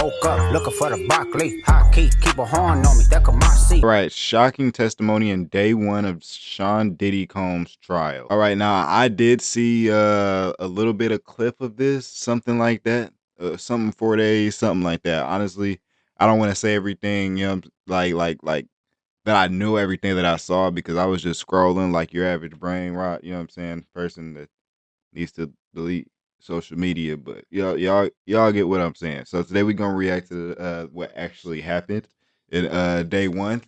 woke up looking for the broccoli. High key, keep a horn on me, that could my seat. All right, shocking testimony in day one of Sean Diddy Combs' trial. All right, now I did see a little bit of clip of this, something like that, something 4 days, something like that. Honestly, I don't want to say everything, you know, like that I knew everything that I saw because I was just scrolling like your average brain rot, you know what I'm saying, person that needs to delete social media. But y'all get what I'm saying. So today we're gonna react to what actually happened in day one.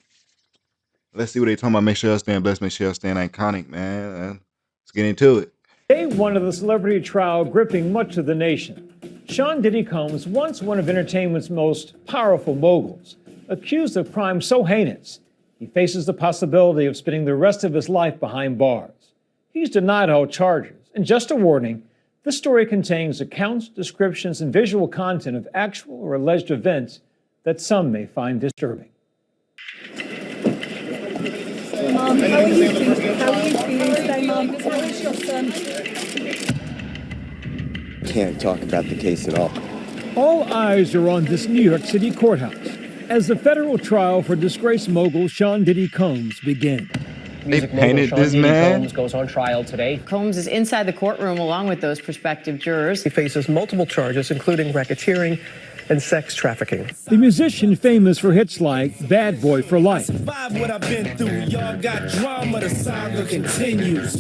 Let's see what they talking about. Make sure y'all staying blessed. Make sure y'all staying iconic, man. Let's get into it. Day one of the celebrity trial gripping much of the nation. Sean Diddy Combs, once one of entertainment's most powerful moguls, accused of crimes so heinous, he faces the possibility of spending the rest of his life behind bars. He's denied all charges. And just a warning, this story contains accounts, descriptions, and visual content of actual or alleged events that some may find disturbing. Mom, how are you feeling? How are you feeling today, Mom? How is your son? Can't talk about the case at all. All eyes are on this New York City courthouse as the federal trial for disgraced mogul Sean Diddy Combs begins. They painted this man. Combs goes on trial today. Combs is inside the courtroom along with those prospective jurors. He faces multiple charges, including racketeering and sex trafficking. The musician famous for hits like Bad Boy for Life. What I've been through, y'all got drama, the saga continues.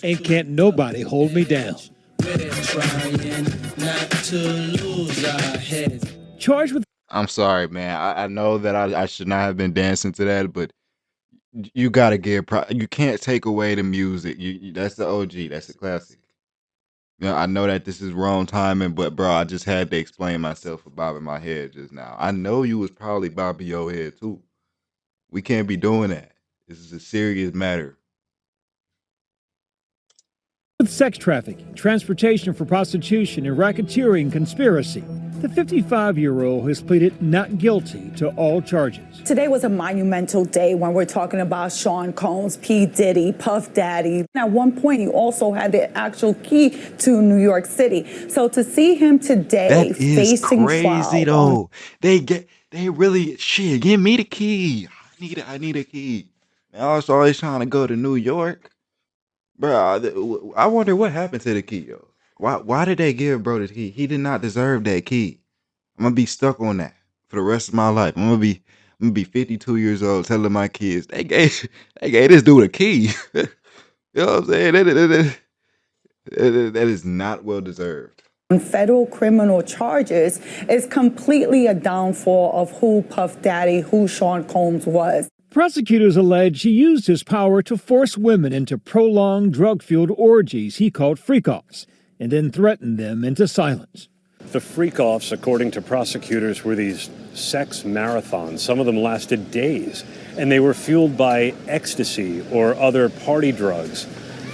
And Can't Nobody Hold Me Down. Trying not to lose our heads. Charged with I'm sorry, man. I know that I should not have been dancing to that, but you gotta give you can't take away the music. That's the OG. That's the classic. You know, I know that this is wrong timing, but bro, I just had to explain myself for bobbing my head just now. I know you was probably bobbing your head too. We can't be doing that. This is a serious matter. with sex trafficking, transportation for prostitution, and racketeering conspiracy. The 55-year-old has pleaded not guilty to all charges. Today was a monumental day when we're talking about Sean Combs, P. Diddy, Puff Daddy. At one point, he also had the actual key to New York City. So to see him today facing crazy though. They really shit. Give me the key. I need a key. Man, I was always trying to go to New York, bro. I wonder what happened to the key, yo. Why did they give bro the key? He did not deserve that key. I'm gonna be stuck on that for the rest of my life. I'm gonna be 52 years old telling my kids they gave this dude a key. You know what I'm saying? That is not well deserved. Federal criminal charges is completely a downfall of who Puff Daddy, who Sean Combs was. Prosecutors allege he used his power to force women into prolonged drug-fueled orgies he called freak-offs, and then threatened them into silence. The freak-offs, according to prosecutors, were these sex marathons. Some of them lasted days, and they were fueled by ecstasy or other party drugs.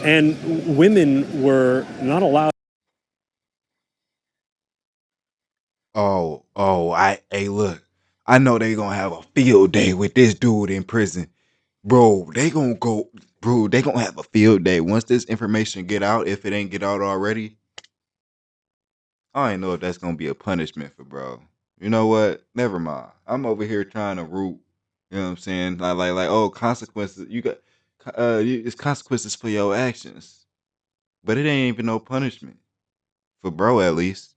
And women were not allowed. Hey, look, I know they gonna have a field day with this dude in prison. Bro, they gonna have a field day. Once this information get out, if it ain't get out already, I ain't know if that's gonna be a punishment for bro. You know what? Never mind. I'm over here trying to root, you know what I'm saying? Like, oh, consequences. You got, it's consequences for your actions. But it ain't even no punishment. For bro, at least.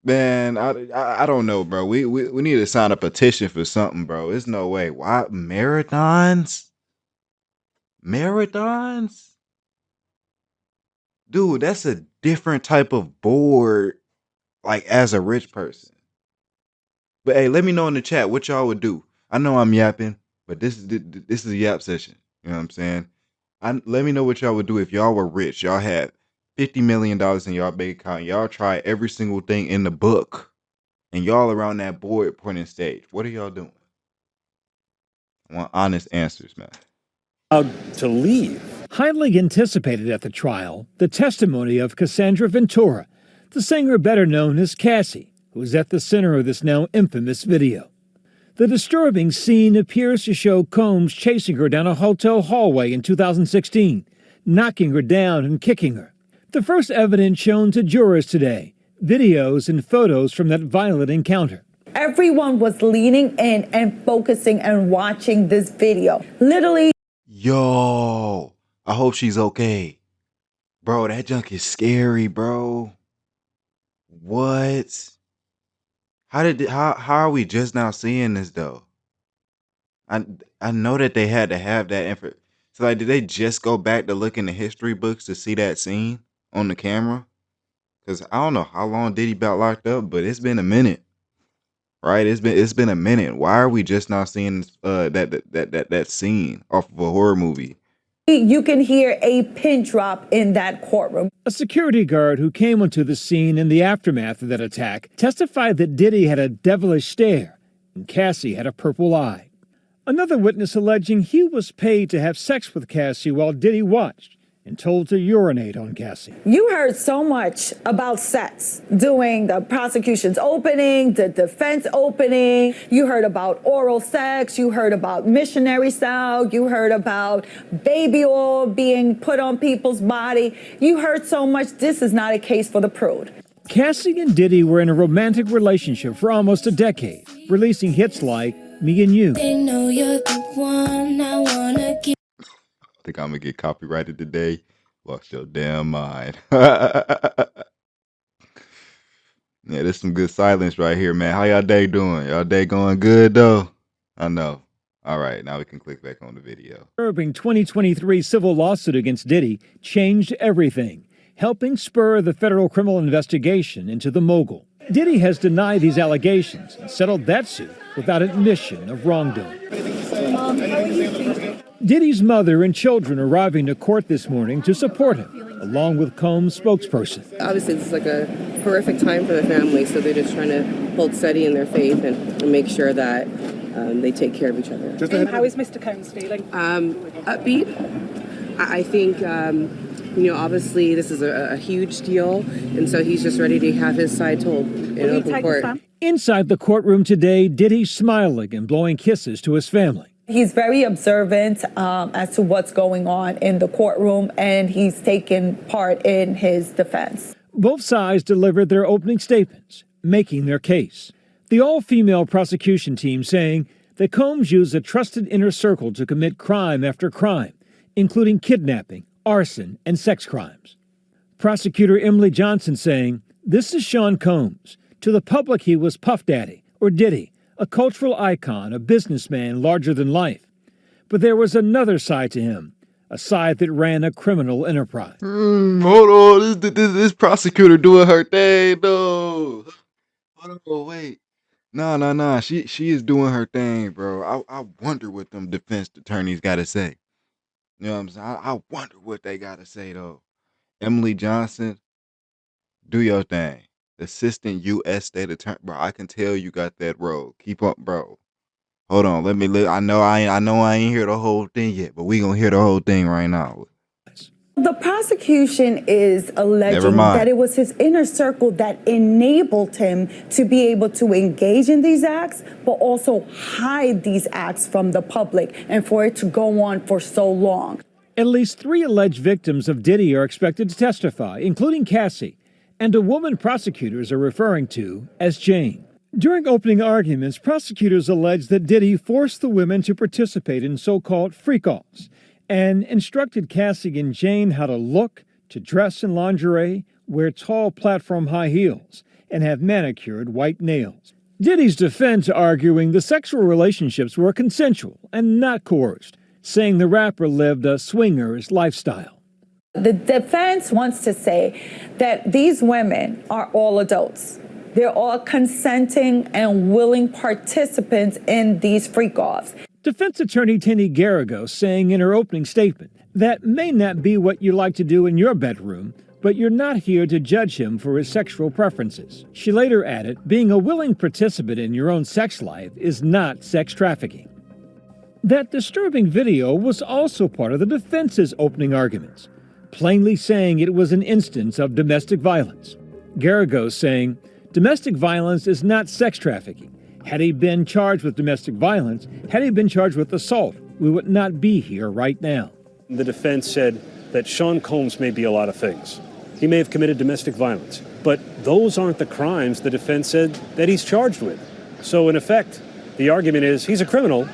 Man, I don't know, bro. We need to sign a petition for something, bro. There's no way. Why marathons? Marathons? Dude, that's a different type of bored, like as a rich person. But hey, let me know in the chat what y'all would do. I know I'm yapping, but this is a yap session. You know what I'm saying? Let me know what y'all would do if y'all were rich. Y'all had $50 million in y'all bank account. Y'all try every single thing in the book, and y'all around that board pointing stage. What are y'all doing? I want honest answers, man. To leave. Highly anticipated at the trial, the testimony of Cassandra Ventura, the singer better known as Cassie, who is at the center of this now infamous video. The disturbing scene appears to show Combs chasing her down a hotel hallway in 2016, knocking her down and kicking her. The first evidence shown to jurors today, videos and photos from that violent encounter. Everyone was leaning in and focusing and watching this video. Literally. Yo, I hope she's okay. Bro, that junk is scary, bro. What? How are we just now seeing this though? I know that they had to have that info. So like, did they just go back to look in the history books to see that scene on the camera? Because I don't know how long Diddy been locked up, but it's been a minute. Right? It's been a minute. Why are we just now seeing that scene off of a horror movie? You can hear a pin drop in that courtroom. A security guard who came onto the scene in the aftermath of that attack testified that Diddy had a devilish stare and Cassie had a purple eye. Another witness alleging he was paid to have sex with Cassie while Diddy watched and told to urinate on Cassie. You heard so much about sex during the prosecution's opening, the defense opening. You heard about oral sex. You heard about missionary style. You heard about baby oil being put on people's body. You heard so much. This is not a case for the prude. Cassie and Diddy were in a romantic relationship for almost a decade, releasing hits like Me and You. They know you're the one I wanna keep. I think I'm gonna get copyrighted today. Lost your damn mind. Yeah, there's some good silence right here, man. How y'all day doing? Y'all day going good though? I know. All right, now we can click back on the video. Disturbing 2023 civil lawsuit against Diddy changed everything, helping spur the federal criminal investigation into the mogul. Diddy has denied these allegations and settled that suit without admission of wrongdoing. Diddy's mother and children arriving to court this morning to support him, along with Combs' spokesperson. Obviously, this is like a horrific time for the family, so they're just trying to hold steady in their faith and make sure that they take care of each other. How is Mr. Combs feeling? Upbeat. I think, obviously this is a huge deal, and so he's just ready to have his side told in open court. Inside the courtroom today, Diddy smiling and blowing kisses to his family. He's very observant as to what's going on in the courtroom, and he's taken part in his defense. Both sides delivered their opening statements, making their case. The all-female prosecution team saying that Combs used a trusted inner circle to commit crime after crime, including kidnapping, arson, and sex crimes. Prosecutor Emily Johnson saying, "This is Sean Combs. To the public, he was Puff Daddy, or Diddy, a cultural icon, a businessman larger than life. But there was another side to him, a side that ran a criminal enterprise." Hold on, this prosecutor doing her thing, though. Hold on, wait. Nah. She is doing her thing, bro. I wonder what them defense attorneys got to say. You know what I'm saying? I wonder what they got to say, though. Emily Johnson, do your thing. Assistant U.S. State Attorney, bro. I can tell you got that role. Keep up, bro. Hold on, let me look. I know I ain't hear the whole thing yet, but we gonna hear the whole thing right now. The prosecution is alleging that it was his inner circle that enabled him to be able to engage in these acts, but also hide these acts from the public and for it to go on for so long. At least 3 alleged victims of Diddy are expected to testify, including Cassie, and a woman prosecutors are referring to as Jane. During opening arguments, prosecutors alleged that Diddy forced the women to participate in so-called freak-offs and instructed Cassie and Jane how to look, to dress in lingerie, wear tall platform high heels, and have manicured white nails. Diddy's defense arguing the sexual relationships were consensual and not coerced, saying the rapper lived a swingers lifestyle. The defense wants to say that these women are all adults. They're all consenting and willing participants in these freak-offs. Defense attorney Tani Garrigo saying in her opening statement, that may not be what you like to do in your bedroom, but you're not here to judge him for his sexual preferences. She later added, being a willing participant in your own sex life is not sex trafficking. That disturbing video was also part of the defense's opening arguments, plainly saying it was an instance of domestic violence. Garrigo saying, domestic violence is not sex trafficking. Had he been charged with domestic violence, had he been charged with assault, we would not be here right now. The defense said that Sean Combs may be a lot of things. He may have committed domestic violence. But those aren't the crimes the defense said that he's charged with. So in effect, the argument is he's a criminal,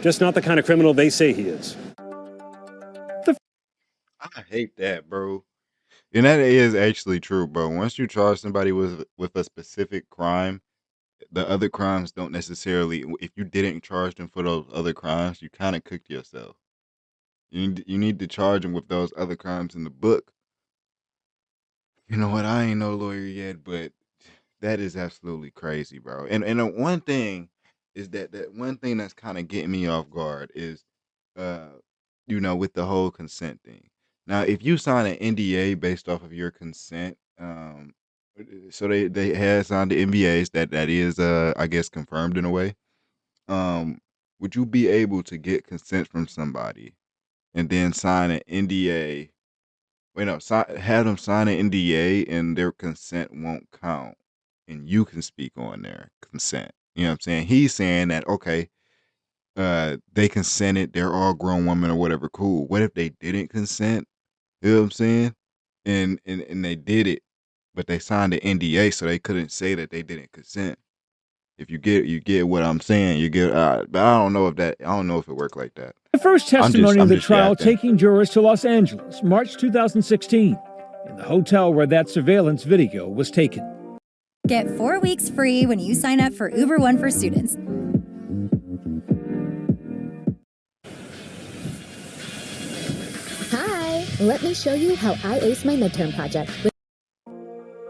just not the kind of criminal they say he is. I hate that, bro. And that is actually true, bro. Once you charge somebody with a specific crime, the other crimes don't necessarily. If you didn't charge them for those other crimes, you kind of cooked yourself. You need to charge them with those other crimes in the book. You know what? I ain't no lawyer yet, but that is absolutely crazy, bro. And the one thing is that one thing that's kind of getting me off guard is, uh, with the whole consent thing. Now, if you sign an NDA based off of your consent, so they had signed the NDAs that is I guess confirmed in a way. Would you be able to get consent from somebody and then sign an NDA? Wait, no, have them sign an NDA and their consent won't count, and you can speak on their consent. You know what I'm saying? He's saying that okay, they consented, they're all grown women or whatever. Cool. What if they didn't consent? You know what I'm saying? And they did it, but they signed the NDA, so they couldn't say that they didn't consent. If you get what I'm saying, you get. But I don't know if it worked like that. The first testimony of the trial taking jurors to Los Angeles, March 2016, in the hotel where that surveillance video was taken. Get 4 weeks free when you sign up for Uber One for students. Hi, let me show you how I aced my midterm project.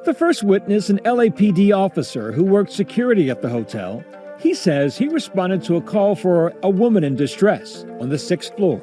The first witness, an LAPD officer who worked security at the hotel, he says he responded to a call for a woman in distress on the 6th floor.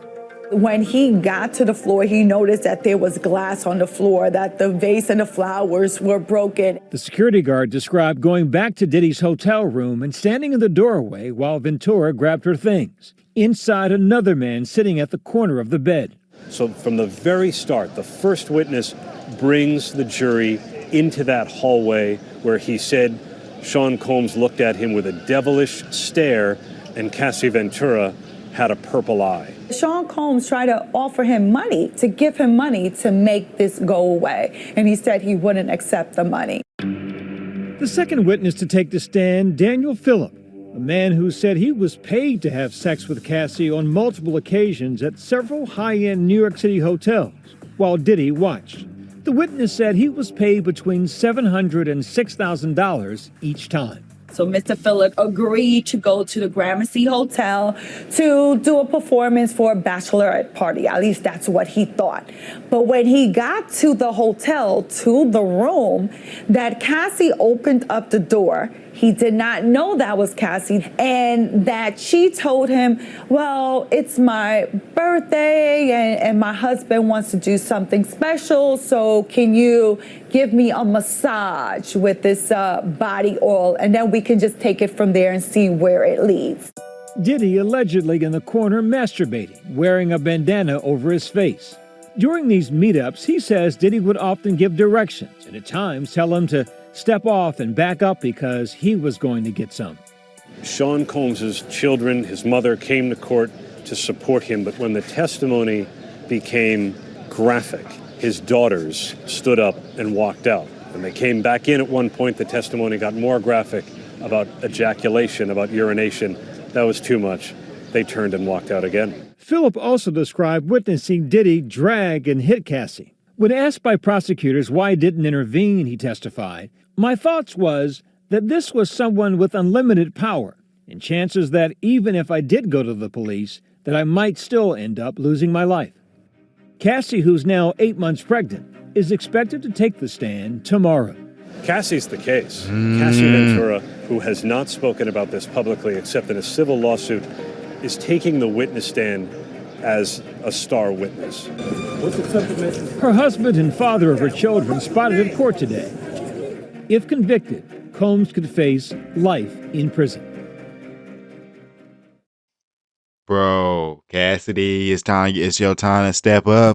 When he got to the floor, he noticed that there was glass on the floor, that the vase and the flowers were broken. The security guard described going back to Diddy's hotel room and standing in the doorway while Ventura grabbed her things. Inside, another man sitting at the corner of the bed. So from the very start, the first witness brings the jury into that hallway where he said Sean Combs looked at him with a devilish stare and Cassie Ventura had a purple eye. Sean Combs tried to offer him money, to give him money to make this go away, and he said he wouldn't accept the money. The second witness to take the stand, Daniel Phillip, a man who said he was paid to have sex with Cassie on multiple occasions at several high-end New York City hotels while Diddy watched. The witness said he was paid between $700 and $6,000 each time. So Mr. Phillip agreed to go to the Gramercy Hotel to do a performance for a bachelorette party. At least that's what he thought. But when he got to the hotel, to the room, that Cassie opened up the door. He did not know that was Cassie, and that she told him, well, it's my birthday and my husband wants to do something special, so can you give me a massage with this body oil, and then we can just take it from there and see where it leads. Diddy allegedly in the corner masturbating, wearing a bandana over his face. During these meetups, he says Diddy would often give directions and at times tell him to step off and back up because he was going to get some. Sean Combs's children, his mother, came to court to support him, but when the testimony became graphic, his daughters stood up and walked out. When they came back in at one point, the testimony got more graphic about ejaculation, about urination. That was too much. They turned and walked out again. Phillip also described witnessing Diddy drag and hit Cassie. When asked by prosecutors why he didn't intervene, he testified, "My thoughts was that this was someone with unlimited power, and chances that even if I did go to the police, that I might still end up losing my life." Cassie, who's now 8 months pregnant, is expected to take the stand tomorrow. Cassie's the case. Cassie Ventura, who has not spoken about this publicly except in a civil lawsuit, is taking the witness stand as a star witness. Her husband and father of her children spotted in court today. If convicted, Combs could face life in prison. Bro, Cassidy, it's your time to step up.